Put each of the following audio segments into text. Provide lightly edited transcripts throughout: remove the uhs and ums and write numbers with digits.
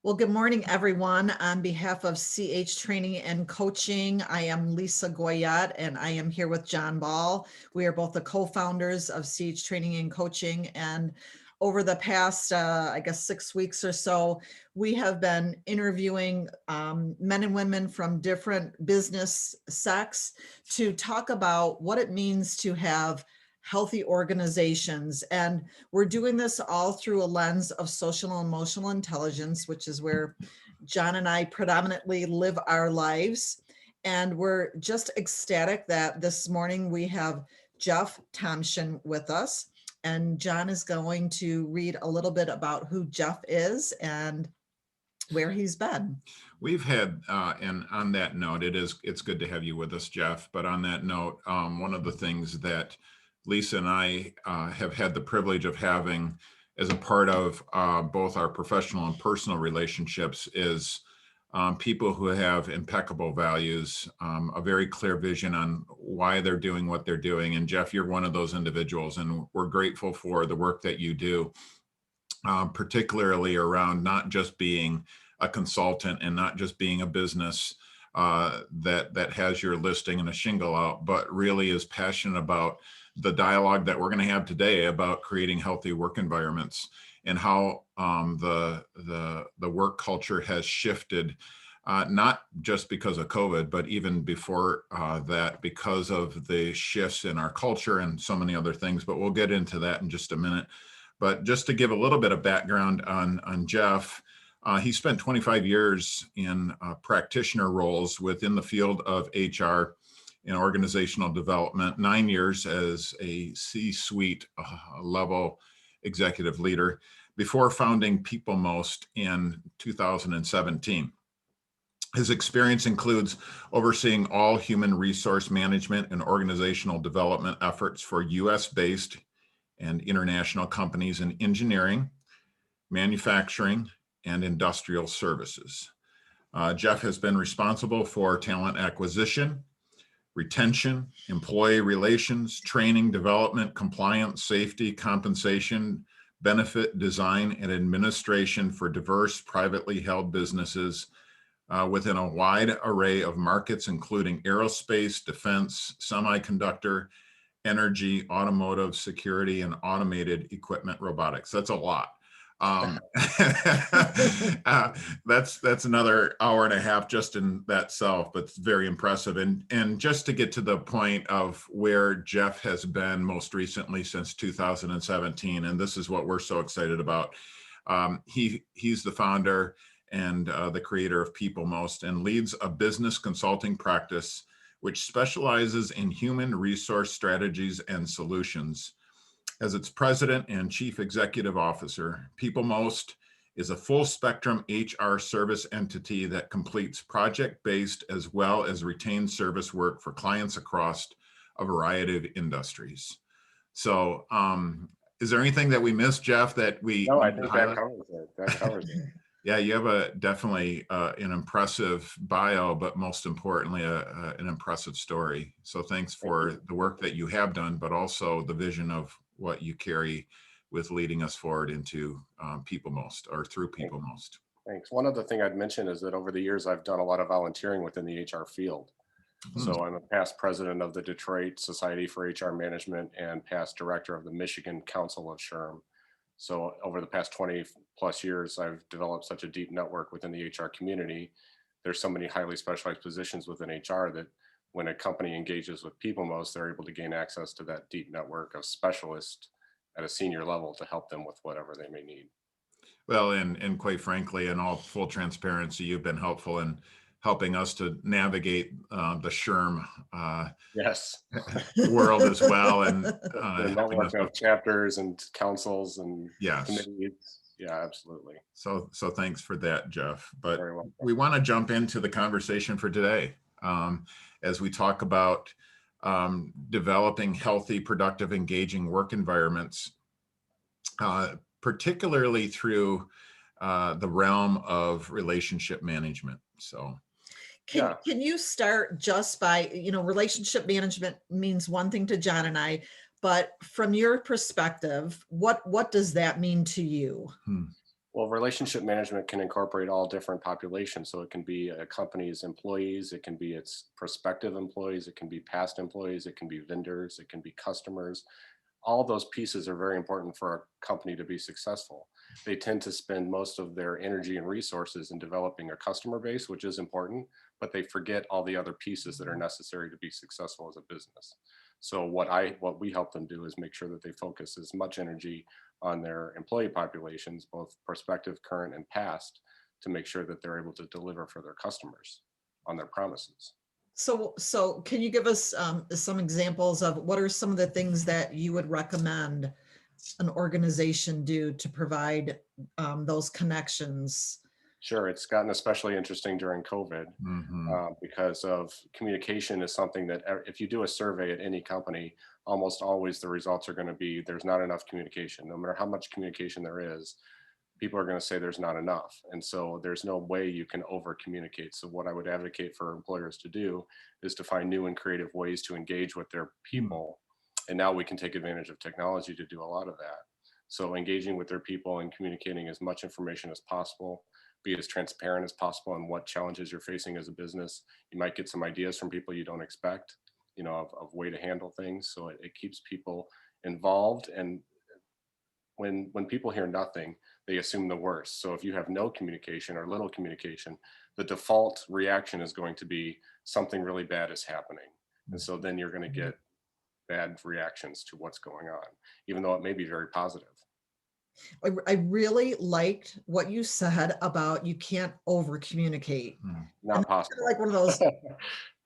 Well, good morning, everyone. On behalf of CH Training and Coaching, I am Lisa Goyette, and I am here with John Ball. We are both the co-founders of CH Training and Coaching, and over the past, 6 weeks or so, we have been interviewing men and women from different business sects to talk about what it means to have healthy organizations. And we're doing this all through a lens of social and emotional intelligence, which is where John and I predominantly live our lives. And we're just ecstatic that this morning we have Jeff Tomschin with us. And John is going to read a little bit about who Jeff is and where he's been. We've had, and on that note, it's good to have you with us, Jeff. But on that note, one of the things that Lisa and I have had the privilege of having as a part of both our professional and personal relationships is people who have impeccable values, a very clear vision on why they're doing what they're doing. And Jeff, you're one of those individuals, and we're grateful for the work that you do, particularly around not just being a consultant and not just being a business that has your listing and a shingle out, but really is passionate about the dialogue that we're going to have today about creating healthy work environments and how the work culture has shifted, not just because of COVID, but even before that, because of the shifts in our culture and so many other things. But we'll get into that in just a minute. But just to give a little bit of background on Jeff, he spent 25 years in practitioner roles within the field of HR and organizational development, 9 years as a C-suite level executive leader before founding PeopleMost in 2017. His experience includes overseeing all human resource management and organizational development efforts for US-based and international companies in engineering, manufacturing, and industrial services. Jeff has been responsible for talent acquisition, retention, employee relations, training, development, compliance, safety, compensation, benefit design, and administration for diverse privately held businesses within a wide array of markets, including aerospace, defense, semiconductor, energy, automotive, security, and automated equipment robotics. That's a lot. That's another hour and a half just in that self, but it's very impressive. And just to get to the point of where Jeff has been most recently since 2017, and this is what we're so excited about. He's the founder and the creator of PeopleMost and leads a business consulting practice which specializes in human resource strategies and solutions. As its president and chief executive officer, PeopleMost is a full spectrum HR service entity that completes project-based as well as retained service work for clients across a variety of industries. So is there anything that we missed, Jeff, that we No, I think that covers it. That covers it. Yeah, you have definitely an impressive bio, but most importantly, an impressive story. So thanks for the work that you have done, but also the vision of what you carry with leading us forward into PeopleMost or through PeopleMost. Thanks. One other thing I'd mention is that over the years, I've done a lot of volunteering within the HR field. So I'm a past president of the Detroit Society for HR Management and past director of the Michigan Council of SHRM. So over the past 20 plus years, I've developed such a deep network within the HR community. There's so many highly specialized positions within HR that when a company engages with PeopleMost, they're able to gain access to that deep network of specialists at a senior level to help them with whatever they may need. Well, and quite frankly, in all full transparency, you've been helpful in helping us to navigate the SHRM yes. world as well. And the network of chapters and councils and yes. committees. Yeah, absolutely. So thanks for that, Jeff. But we want to jump into the conversation for today as we talk about developing healthy, productive, engaging work environments, particularly through the realm of relationship management. So can you start just by, relationship management means one thing to John and I, but from your perspective, what does that mean to you? Well, relationship management can incorporate all different populations. So it can be a company's employees, it can be its prospective employees, it can be past employees, it can be vendors, it can be customers. All those pieces are very important for a company to be successful. They tend to spend most of their energy and resources in developing a customer base, which is important, but they forget all the other pieces that are necessary to be successful as a business. So what we help them do is make sure that they focus as much energy on their employee populations, both prospective, current, and past, to make sure that they're able to deliver for their customers on their promises. So can you give us some examples of what are some of the things that you would recommend an organization do to provide those connections? Sure, it's gotten especially interesting during COVID Mhm. because of communication is something that if you do a survey at any company, almost always the results are going to be there's not enough communication. No matter how much communication there is, people are going to say there's not enough. And so there's no way you can over communicate. So what I would advocate for employers to do is to find new and creative ways to engage with their people. And now we can take advantage of technology to do a lot of that. So engaging with their people and communicating as much information as possible, be as transparent as possible on what challenges you're facing as a business. You might get some ideas from people you don't expect, of way to handle things. So it keeps people involved. And when people hear nothing, they assume the worst. So if you have no communication or little communication, the default reaction is going to be something really bad is happening. And so then you're going to get bad reactions to what's going on, even though it may be very positive. I really liked what you said about you can't over communicate. Mm. Not possible. Like one of those,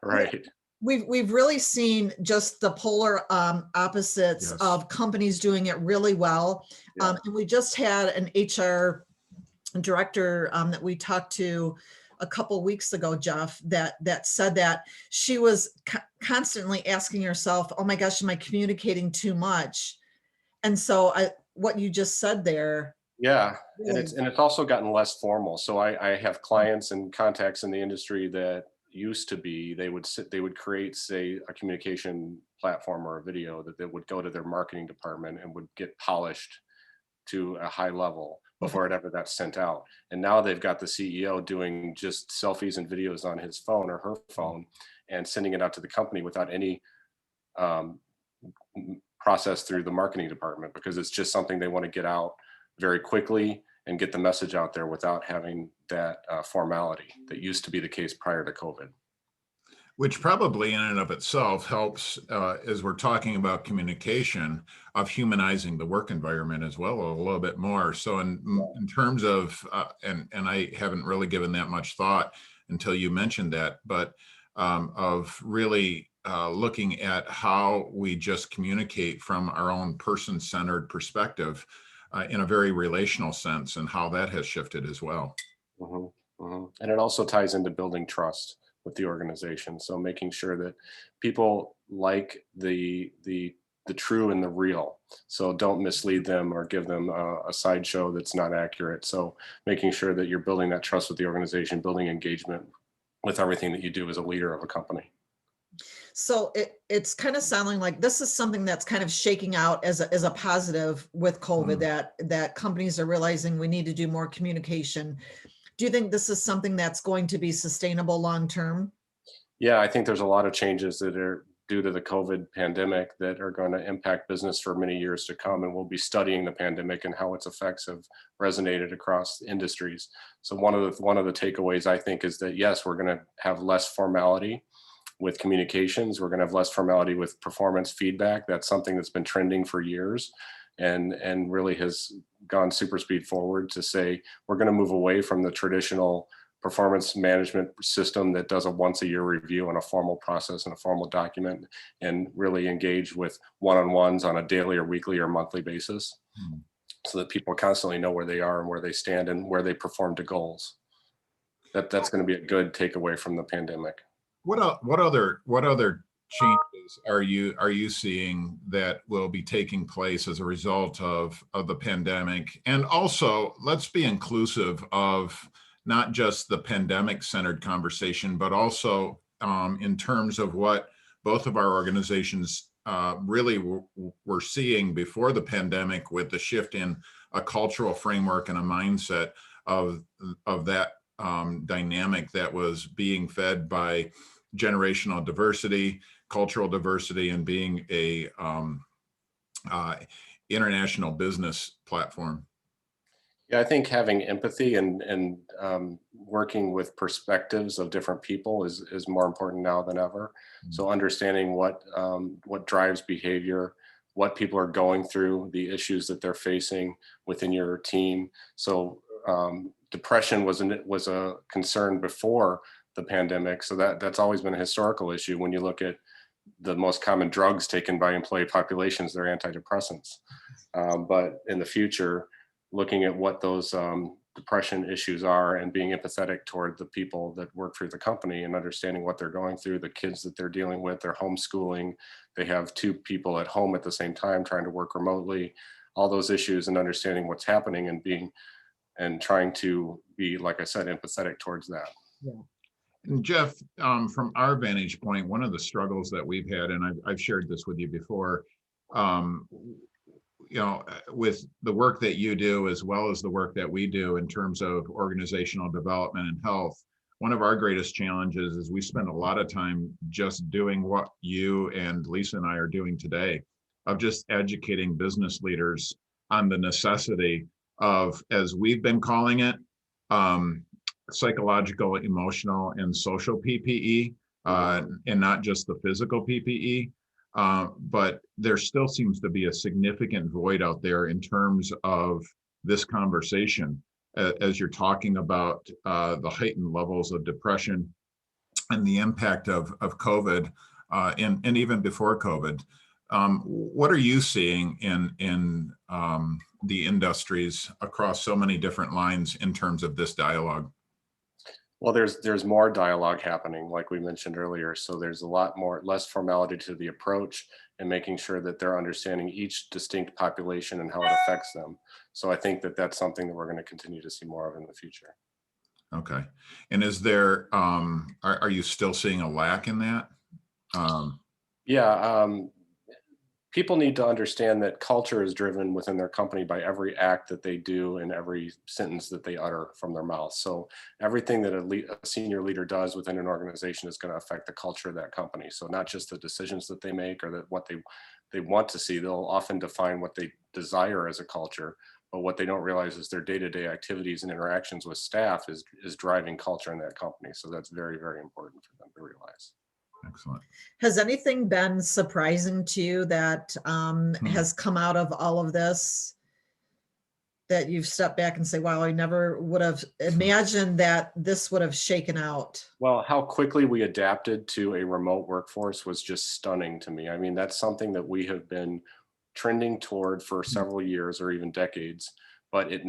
Right. we've really seen just the polar opposites Yes. of companies doing it really well. Yeah. And we just had an HR director that we talked to a couple weeks ago, Jeff, that said that she was constantly asking herself, "Oh my gosh, am I communicating too much?" And so what you just said there, Yeah, and really, it's also gotten less formal. So I have clients and contacts in the industry that used to be they would create, say, a communication platform or a video that they would go to their marketing department and would get polished to a high level okay. before it ever got sent out. And now they've got the CEO doing just selfies and videos on his phone or her phone and sending it out to the company without any um, process through the marketing department, because it's just something they want to get out very quickly and get the message out there without having that formality that used to be the case prior to COVID. Which probably in and of itself helps, as we're talking about communication, of humanizing the work environment as well a little bit more. So in terms of, and I haven't really given that much thought until you mentioned that, but of really looking at how we just communicate from our own person-centered perspective in a very relational sense, and how that has shifted as well. And it also ties into building trust with the organization. So making sure that people like the true and the real. So don't mislead them or give them a sideshow that's not accurate. So making sure that you're building that trust with the organization, building engagement with everything that you do as a leader of a company. So it's kind of sounding like this is something that's kind of shaking out as a positive with COVID, that companies are realizing we need to do more communication. Do you think this is something that's going to be sustainable long term? Yeah, I think there's a lot of changes that are due to the COVID pandemic that are going to impact business for many years to come. And we'll be studying the pandemic and how its effects have resonated across industries. So one of the takeaways, I think, is that yes, we're going to have less formality with communications. We're going to have less formality with performance feedback. That's something that's been trending for years and really has gone super speed forward to say we're going to move away from the traditional performance management system that does a once a year review and a formal process and a formal document, and really engage with one-on-ones on a daily or weekly or monthly basis so that people constantly know where they are and where they stand and where they perform to goals. That's going to be a good takeaway from the pandemic. What other changes are you seeing that will be taking place as a result of the pandemic? And also, let's be inclusive of not just the pandemic centered conversation, but also in terms of what both of our organizations really were seeing before the pandemic, with the shift in a cultural framework and a mindset of that dynamic that was being fed by generational diversity, cultural diversity, and being a international business platform. Yeah, I think having empathy and working with perspectives of different people is more important now than ever. So understanding what drives behavior, what people are going through, the issues that they're facing within your team. So depression was a concern before the pandemic. So that's always been a historical issue. When you look at the most common drugs taken by employee populations, they're antidepressants. But in the future, looking at what those depression issues are and being empathetic toward the people that work for the company and understanding what they're going through, the kids that they're dealing with, their homeschooling, they have two people at home at the same time trying to work remotely, all those issues, and understanding what's happening and trying to be, like I said, empathetic towards that. Yeah. And Jeff, from our vantage point, one of the struggles that we've had, and I've shared this with you before, with the work that you do, as well as the work that we do in terms of organizational development and health, one of our greatest challenges is we spend a lot of time just doing what you and Lisa and I are doing today, of just educating business leaders on the necessity of, as we've been calling it, psychological, emotional, and social PPE, and not just the physical PPE. But there still seems to be a significant void out there in terms of this conversation, as you're talking about the heightened levels of depression and the impact of COVID, and even before COVID. What are you seeing in the industries across so many different lines in terms of this dialogue? Well, there's more dialogue happening, like we mentioned earlier. So there's a lot less formality to the approach and making sure that they're understanding each distinct population and how it affects them. So I think that that's something that we're going to continue to see more of in the future. Okay. And is there, are you still seeing a lack in that? Yeah, people need to understand that culture is driven within their company by every act that they do and every sentence that they utter from their mouth. So everything that a senior leader does within an organization is going to affect the culture of that company. So not just the decisions that they make or that what they want to see, they'll often define what they desire as a culture, but what they don't realize is their day-to-day activities and interactions with staff is driving culture in that company. So that's very, very important for them to realize. Excellent. Has anything been surprising to you that has come out of all of this, that you've stepped back and say, wow, I never would have imagined that this would have shaken out? Well, how quickly we adapted to a remote workforce was just stunning to me. I mean, that's something that we have been trending toward for several years or even decades, but it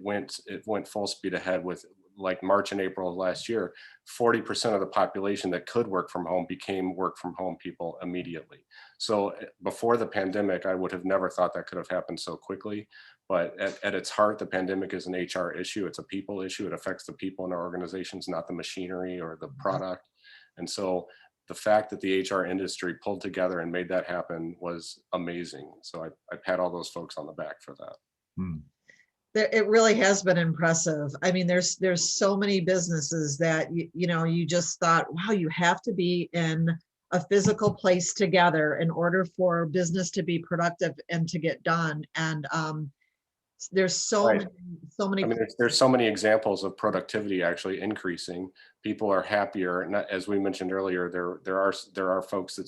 went full speed ahead with, like, March and April of last year. 40% of the population that could work from home became work from home people immediately. So before the pandemic, I would have never thought that could have happened so quickly. But at its heart, the pandemic is an HR issue. It's a people issue. It affects the people in our organizations, not the machinery or the product. And so the fact that the HR industry pulled together and made that happen was amazing. So I pat all those folks on the back for that. It really has been impressive. I mean, there's so many businesses that you just thought, wow, you have to be in a physical place together in order for business to be productive and to get done. And there's so Right. many. I mean, there's so many examples of productivity actually increasing. People are happier. And as we mentioned earlier, there are folks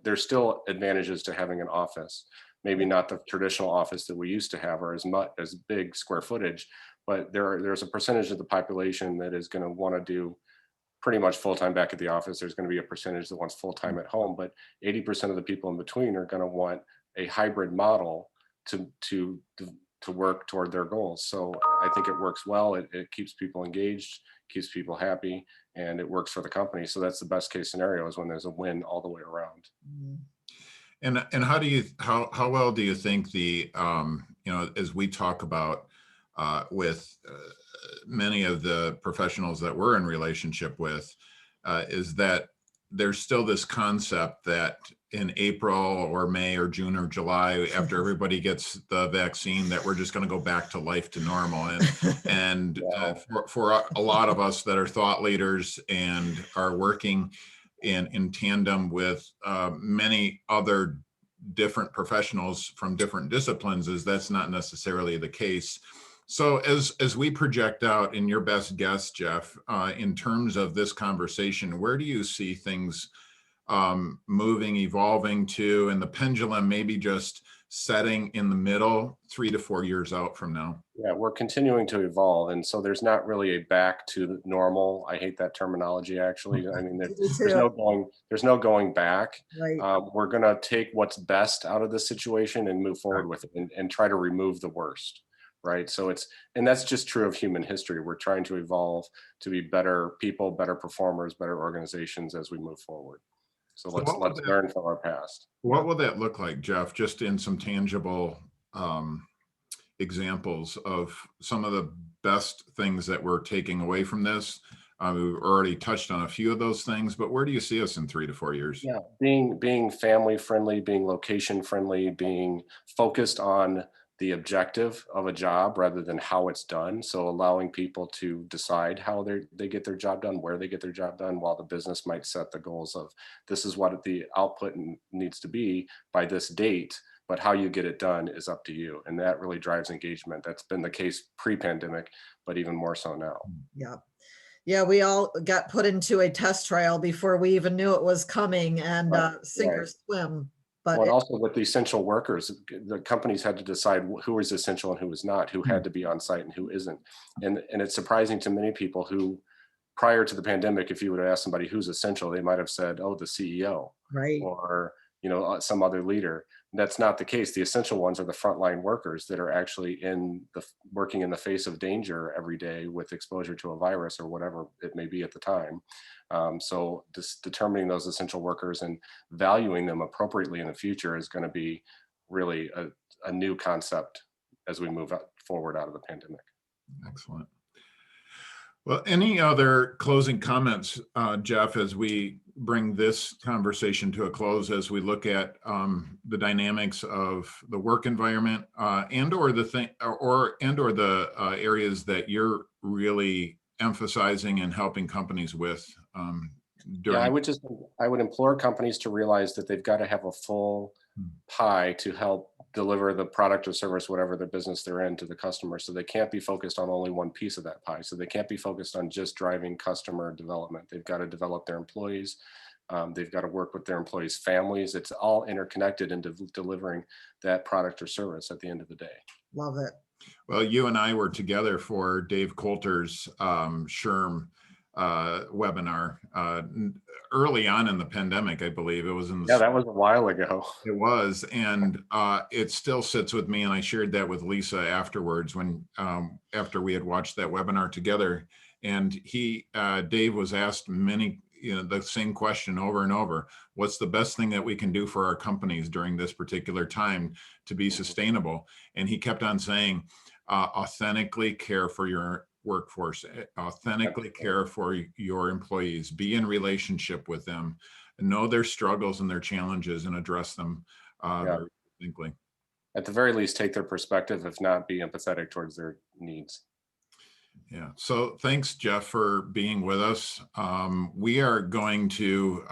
there's still advantages to having an office. Maybe not the traditional office that we used to have or as big square footage, but there's a percentage of the population that is going to want to do pretty much full-time back at the office. There's going to be a percentage that wants full-time at home, but 80% of the people in between are going to want a hybrid model to work toward their goals. So I think it works well. It keeps people engaged, keeps people happy, and it works for the company. So that's the best case scenario, is when there's a win all the way around. And how well do you think the as we talk about with many of the professionals that we're in relationship with, is that there's still this concept that in April or May or June or July, after everybody gets the vaccine, that we're just going to go back to life to normal. And for a lot of us that are thought leaders and are working in tandem with many other different professionals from different disciplines, is that's not necessarily the case. So as we project out, in your best guess, Jeff, in terms of this conversation, where do you see things moving, evolving to, and the pendulum maybe just setting in the middle 3 to 4 years out from now? Yeah, we're continuing to evolve, and so there's not really a back to normal. I hate that terminology, actually. I mean, there's no going back. Right. We're going to take what's best out of the situation and move forward with it, and try to remove the worst. Right. So and that's just true of human history. We're trying to evolve to be better people, better performers, better organizations as we move forward. So let's learn from our past. What will that look like, Jeff? Just in some tangible examples of some of the best things that we're taking away from this. We've already touched on a few of those things, but where do you see us in 3 to 4 years? Yeah, being family friendly, being location friendly, being focused on the objective of a job rather than how it's done. So allowing people to decide how they get their job done, where they get their job done, while the business might set the goals of this is what the output needs to be by this date, but how you get it done is up to you. And that really drives engagement. That's been the case pre-pandemic, but even more so now. Yeah. Yeah, we all got put into a test trial before we even knew it was coming, and sink or swim. But and also with the essential workers, the companies had to decide who was essential and who was not, who had to be on site and who isn't. And it's surprising to many people who, prior to the pandemic, if you would have asked somebody who's essential, they might have said, oh, the CEO, right. or some other leader. That's not the case. The essential ones are the frontline workers that are actually working in the face of danger every day with exposure to a virus or whatever it may be at the time. So just determining those essential workers and valuing them appropriately in the future is going to be really a new concept as we move forward out of the pandemic. Excellent. Well, any other closing comments, Jeff, as we bring this conversation to a close, as we look at the dynamics of the work environment and or the areas that you're really emphasizing and helping companies with? Yeah, I would implore companies to realize that they've got to have a full pie to help deliver the product or service, whatever the business they're in, to the customer. So they can't be focused on only one piece of that pie. So they can't be focused on just driving customer development. They've got to develop their employees. They've got to work with their employees' families. It's all interconnected into delivering that product or service at the end of the day. Love it. Well, you and I were together for Dave Coulter's SHRM webinar early on in the pandemic, I believe it was. That was a while ago. It was, and it still sits with me. And I shared that with Lisa afterwards, when after we had watched that webinar together. And Dave was asked the same question over and over: what's the best thing that we can do for our companies during this particular time to be sustainable? And he kept on saying, authentically care for your workforce, authentically care for your employees, be in relationship with them, know their struggles and their challenges, and address them very distinctly. At the very least, take their perspective, if not be empathetic towards their needs. Yeah. So thanks, Jeff, for being with us. We are going to,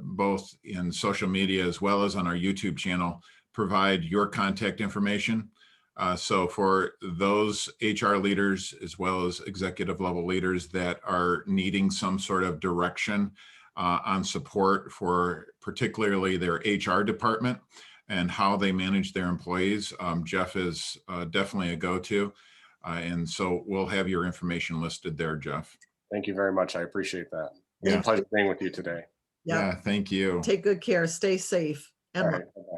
both in social media as well as on our YouTube channel, provide your contact information. So for those HR leaders, as well as executive level leaders that are needing some sort of direction on support for particularly their HR department and how they manage their employees, Jeff is definitely a go-to. And so we'll have your information listed there, Jeff. Thank you very much. I appreciate that. It's a pleasure being with you today. Yeah, thank you. Take good care. Stay safe. All right. Bye-bye.